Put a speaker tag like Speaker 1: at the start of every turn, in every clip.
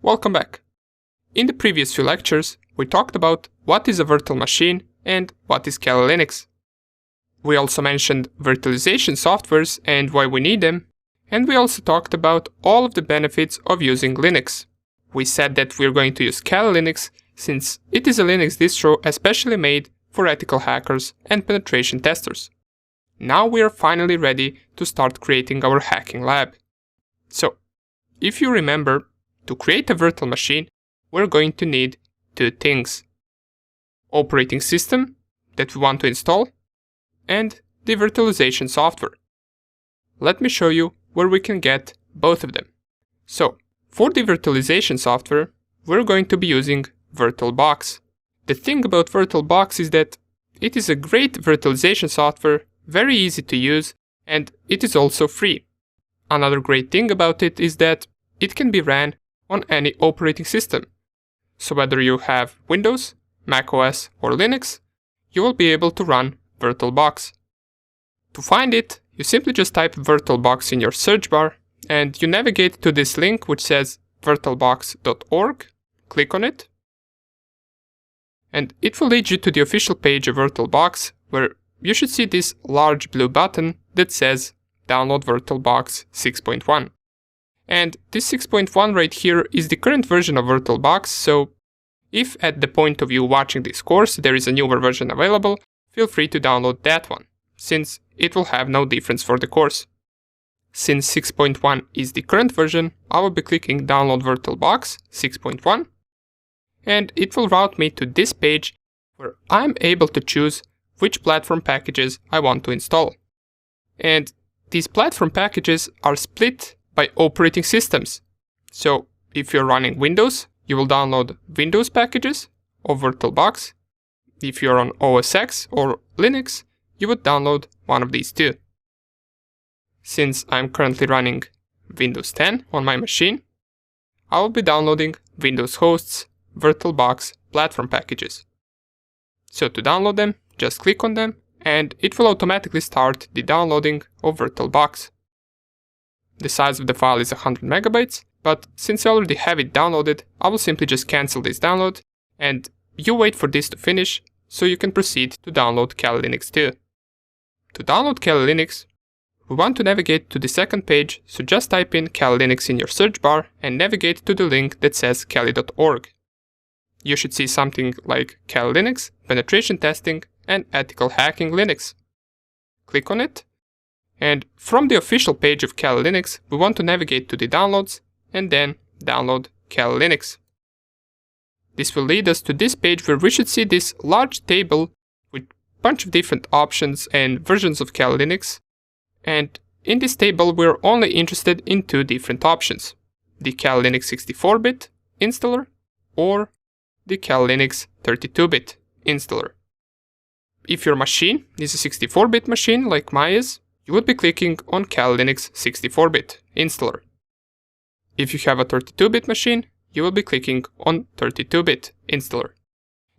Speaker 1: Welcome back. In the previous few lectures, we talked about what is a virtual machine and what is Kali Linux. We also mentioned virtualization softwares and why we need them, and we also talked about all of the benefits of using Linux. We said that we're going to use Kali Linux since it is a Linux distro especially made for ethical hackers and penetration testers. Now we are finally ready to start creating our hacking lab. So, if you remember, to create a virtual machine, we're going to need two things: operating system that we want to install and the virtualization software. Let me show you where we can get both of them. So, for the virtualization software, we're going to be using VirtualBox. The thing about VirtualBox is that it is a great virtualization software, very easy to use, and it is also free. Another great thing about it is that it can be ran on any operating system. So whether you have Windows, macOS or Linux, you will be able to run VirtualBox. To find it, you simply just type VirtualBox in your search bar and you navigate to this link which says virtualbox.org, click on it, and it will lead you to the official page of VirtualBox where you should see this large blue button that says Download VirtualBox 6.1. And this 6.1 right here is the current version of VirtualBox, so if at the point of you watching this course there is a newer version available, feel free to download that one, since it will have no difference for the course. Since 6.1 is the current version, I will be clicking Download VirtualBox 6.1, and it will route me to this page where I'm able to choose which platform packages I want to install. And these platform packages are split by operating systems. So if you're running Windows, you will download Windows packages of VirtualBox. If you're on OS X or Linux, you would download one of these two. Since I'm currently running Windows 10 on my machine, I will be downloading Windows Host's VirtualBox platform packages. So to download them, just click on them and it will automatically start the downloading of VirtualBox. The size of the file is 100 megabytes, but since I already have it downloaded, I will simply just cancel this download and you wait for this to finish so you can proceed to download Kali Linux 2. To download Kali Linux, we want to navigate to the second page, so just type in Kali Linux in your search bar and navigate to the link that says kali.org. You should see something like Kali Linux, penetration testing and ethical hacking Linux. Click on it. And from the official page of Kali Linux, we want to navigate to the downloads and then download Kali Linux. This will lead us to this page where we should see this large table with a bunch of different options and versions of Kali Linux. And in this table, we're only interested in two different options: the Kali Linux 64-bit installer or the Kali Linux 32-bit installer. If your machine is a 64-bit machine like mine is, you would be clicking on Kali Linux 64-bit installer. If you have a 32-bit machine, you will be clicking on 32-bit installer.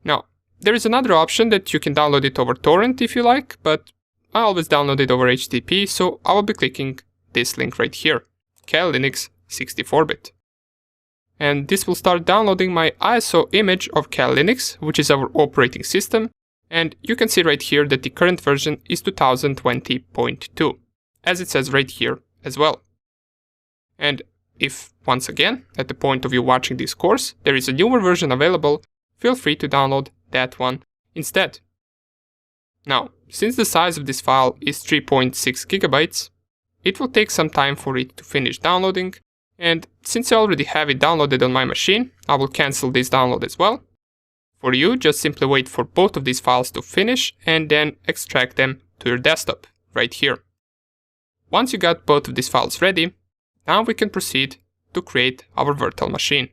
Speaker 1: Now, there is another option that you can download it over torrent if you like, but I always download it over HTTP, so I will be clicking this link right here, Kali Linux 64-bit. And this will start downloading my ISO image of Kali Linux, which is our operating system. And you can see right here that the current version is 2020.2, as it says right here as well. And if, once again, at the point of you watching this course, there is a newer version available, feel free to download that one instead. Now, since the size of this file is 3.6 gigabytes, it will take some time for it to finish downloading, and since I already have it downloaded on my machine, I will cancel this download as well. For you, just simply wait for both of these files to finish and then extract them to your desktop, right here. Once you got both of these files ready, now we can proceed to create our virtual machine.